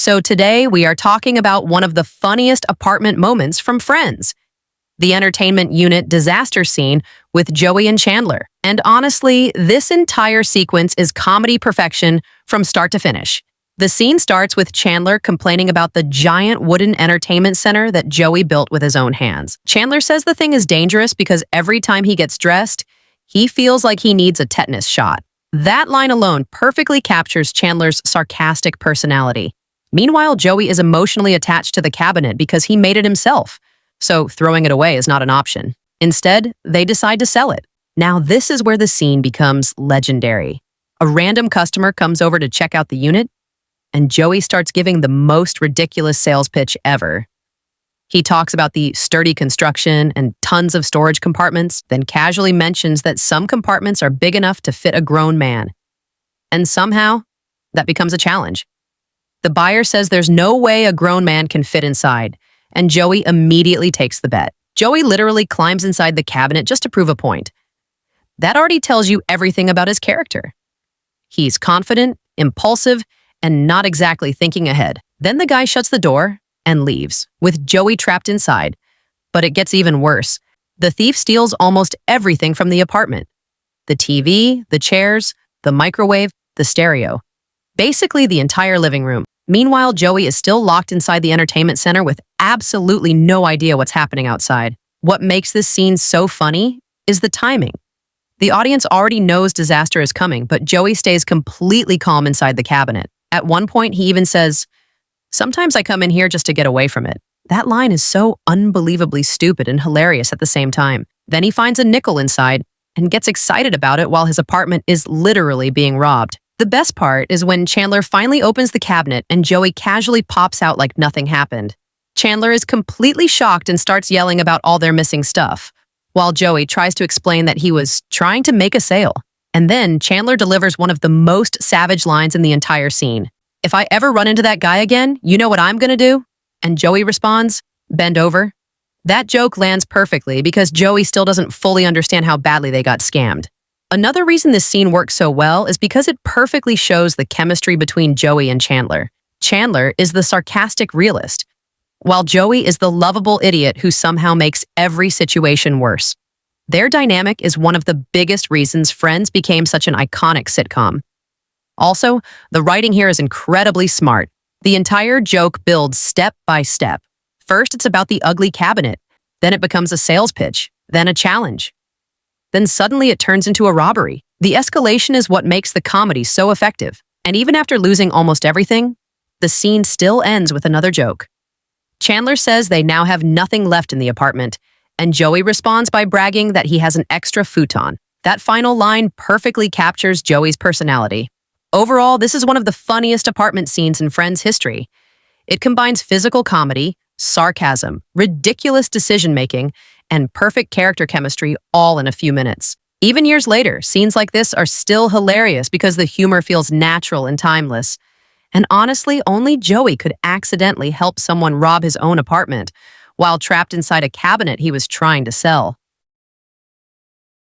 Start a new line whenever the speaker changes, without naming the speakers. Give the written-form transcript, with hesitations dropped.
So today we are talking about one of the funniest apartment moments from Friends, the entertainment unit disaster scene with Joey and Chandler. And honestly, this entire sequence is comedy perfection from start to finish. The scene starts with Chandler complaining about the giant wooden entertainment center that Joey built with his own hands. Chandler says the thing is dangerous because every time he gets dressed, he feels like he needs a tetanus shot. That line alone perfectly captures Chandler's sarcastic personality. Meanwhile, Joey is emotionally attached to the cabinet because he made it himself, so throwing it away is not an option. Instead, they decide to sell it. Now, this is where the scene becomes legendary. A random customer comes over to check out the unit, and Joey starts giving the most ridiculous sales pitch ever. He talks about the sturdy construction and tons of storage compartments, then casually mentions that some compartments are big enough to fit a grown man. And somehow, that becomes a challenge. The buyer says there's no way a grown man can fit inside, and Joey immediately takes the bet. Joey literally climbs inside the cabinet just to prove a point. That already tells you everything about his character. He's confident, impulsive, and not exactly thinking ahead. Then the guy shuts the door and leaves, with Joey trapped inside. But it gets even worse. The thief steals almost everything from the apartment. The TV, the chairs, the microwave, the stereo. Basically the entire living room. Meanwhile, Joey is still locked inside the entertainment center with absolutely no idea what's happening outside. What makes this scene so funny is the timing. The audience already knows disaster is coming, but Joey stays completely calm inside the cabinet. At one point, he even says, "Sometimes I come in here just to get away from it." That line is so unbelievably stupid and hilarious at the same time. Then he finds a nickel inside and gets excited about it while his apartment is literally being robbed. The best part is when Chandler finally opens the cabinet and Joey casually pops out like nothing happened. Chandler is completely shocked and starts yelling about all their missing stuff, while Joey tries to explain that he was trying to make a sale. And then Chandler delivers one of the most savage lines in the entire scene. "If I ever run into that guy again, you know what I'm gonna do?" And Joey responds, "Bend over." That joke lands perfectly because Joey still doesn't fully understand how badly they got scammed. Another reason this scene works so well is because it perfectly shows the chemistry between Joey and Chandler. Chandler is the sarcastic realist, while Joey is the lovable idiot who somehow makes every situation worse. Their dynamic is one of the biggest reasons Friends became such an iconic sitcom. Also, the writing here is incredibly smart. The entire joke builds step by step. First, it's about the ugly cabinet. Then it becomes a sales pitch. Then a challenge. Then suddenly it turns into a robbery. The escalation is what makes the comedy so effective. And even after losing almost everything, the scene still ends with another joke. Chandler says they now have nothing left in the apartment, and Joey responds by bragging that he has an extra futon. That final line perfectly captures Joey's personality. Overall, this is one of the funniest apartment scenes in Friends history. It combines physical comedy, sarcasm, ridiculous decision-making, and perfect character chemistry all in a few minutes. Even years later, scenes like this are still hilarious because the humor feels natural and timeless. And honestly, only Joey could accidentally help someone rob his own apartment while trapped inside a cabinet he was trying to sell.